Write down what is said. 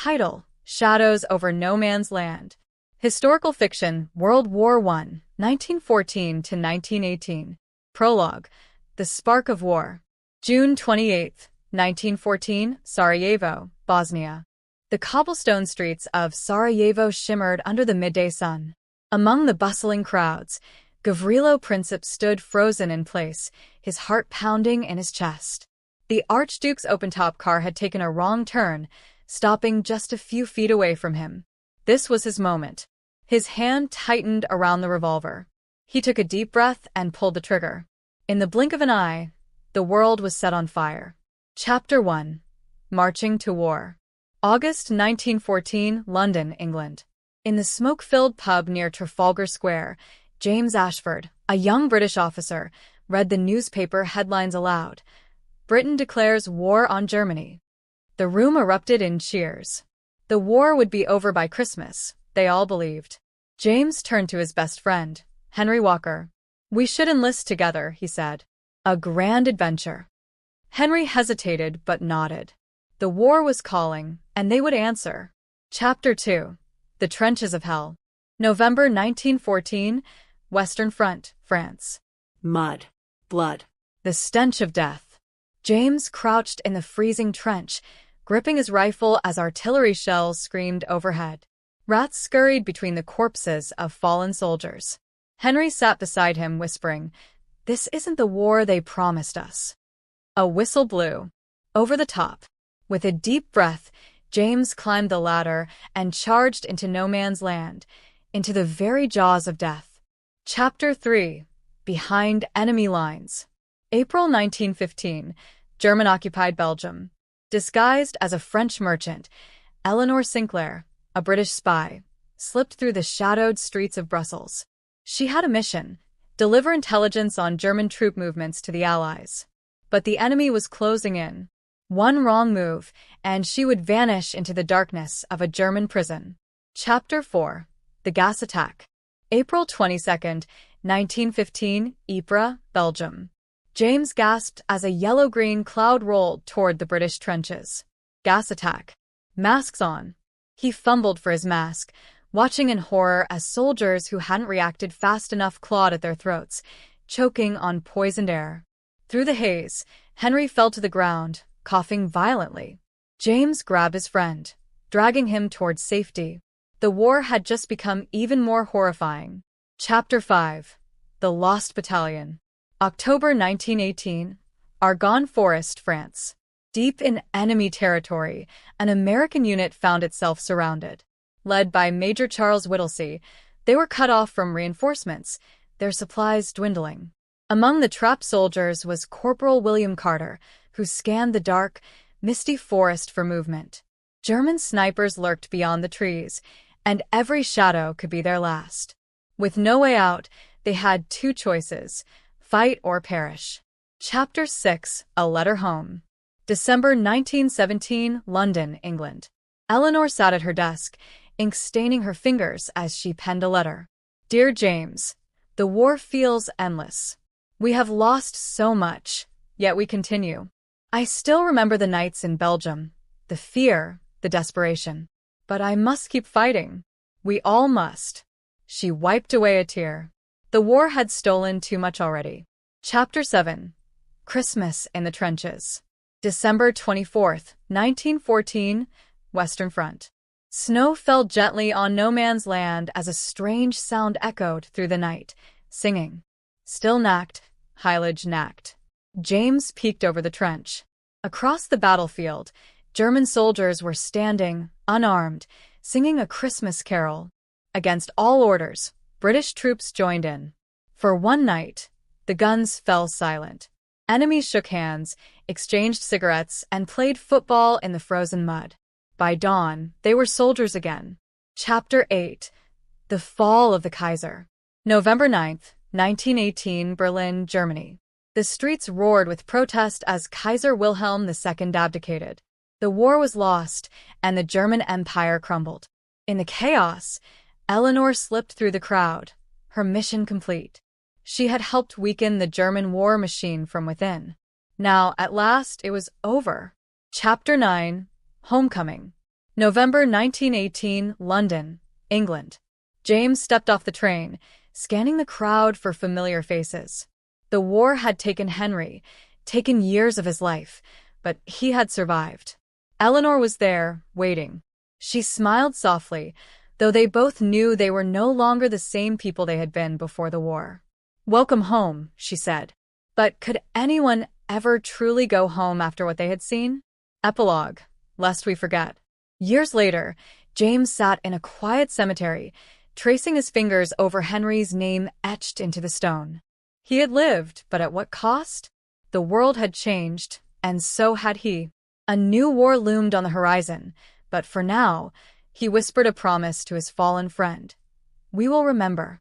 Title: Shadows over No Man's Land. Historical fiction, World War I, 1914 to 1918. Prologue: The Spark of War. June 28, 1914, Sarajevo, Bosnia. The cobblestone streets of Sarajevo shimmered under the midday sun. Among the bustling crowds, Gavrilo Princip stood frozen in place, his heart pounding in his chest. The Archduke's open-top car had taken a wrong turn, stopping just a few feet away from him. This was his moment. His hand tightened around the revolver. He took a deep breath and pulled the trigger. In the blink of an eye, the world was set on fire. Chapter 1. Marching to War. August 1914, London, England. In the smoke-filled pub near Trafalgar Square, James Ashford, a young British officer, read the newspaper headlines aloud. Britain declares war on Germany. The room erupted in cheers. The war would be over by Christmas, they all believed. James turned to his best friend, Henry Walker. "We should enlist together," he said. "A grand adventure." Henry hesitated but nodded. The war was calling, and they would answer. Chapter 2. The Trenches of Hell. November 1914, Western Front, France. Mud. Blood. The stench of death. James crouched in the freezing trench, gripping his rifle as artillery shells screamed overhead. Rats scurried between the corpses of fallen soldiers. Henry sat beside him, whispering, "This isn't the war they promised us." A whistle blew. Over the top. With a deep breath, James climbed the ladder and charged into no man's land, into the very jaws of death. Chapter 3. Behind Enemy Lines. April 1915, German-occupied Belgium. Disguised as a French merchant, Eleanor Sinclair, a British spy, slipped through the shadowed streets of Brussels. She had a mission: deliver intelligence on German troop movements to the Allies. But the enemy was closing in. One wrong move, and she would vanish into the darkness of a German prison. Chapter 4. The Gas Attack. April 22, 1915, Ypres, Belgium. James gasped as a yellow-green cloud rolled toward the British trenches. Gas attack. Masks on. He fumbled for his mask, watching in horror as soldiers who hadn't reacted fast enough clawed at their throats, choking on poisoned air. Through the haze, Henry fell to the ground, coughing violently. James grabbed his friend, dragging him towards safety. The war had just become even more horrifying. Chapter 5. The Lost Battalion. October 1918, Argonne Forest, France. Deep in enemy territory, an American unit found itself surrounded. Led by Major Charles Whittlesey, they were cut off from reinforcements, their supplies dwindling. Among the trapped soldiers was Corporal William Carter, who scanned the dark, misty forest for movement. German snipers lurked beyond the trees, and every shadow could be their last. With no way out, they had two choices: fight or perish. Chapter 6. A Letter Home. December 1917, London, England. Eleanor sat at her desk, ink staining her fingers as she penned a letter. "Dear James, the war feels endless. We have lost so much, yet we continue. I still remember the nights in Belgium, the fear, the desperation. But I must keep fighting. We all must." She wiped away a tear. The war had stolen too much already. Chapter 7. Christmas in the Trenches. December 24, 1914, Western Front. Snow fell gently on no man's land as a strange sound echoed through the night, singing. Still nacht, Heilige Nacht. James peeked over the trench. Across the battlefield, German soldiers were standing, unarmed, singing a Christmas carol. Against all orders, British troops joined in. For one night, the guns fell silent. Enemies shook hands, exchanged cigarettes, and played football in the frozen mud. By dawn, they were soldiers again. Chapter 8. The Fall of the Kaiser. November 9, 1918, Berlin, Germany. The streets roared with protest as Kaiser Wilhelm II abdicated. The war was lost, and the German Empire crumbled. In the chaos, Eleanor slipped through the crowd, her mission complete. She had helped weaken the German war machine from within. Now, at last, it was over. Chapter 9. Homecoming. November 1918, London, England. James stepped off the train, scanning the crowd for familiar faces. The war had taken Henry, taken years of his life, but he had survived. Eleanor was there, waiting. She smiled softly, though they both knew they were no longer the same people they had been before the war. "Welcome home," she said. But could anyone ever truly go home after what they had seen? Epilogue, lest we forget. Years later, James sat in a quiet cemetery, tracing his fingers over Henry's name etched into the stone. He had lived, but at what cost? The world had changed, and so had he. A new war loomed on the horizon, but for now, he whispered a promise to his fallen friend. "We will remember."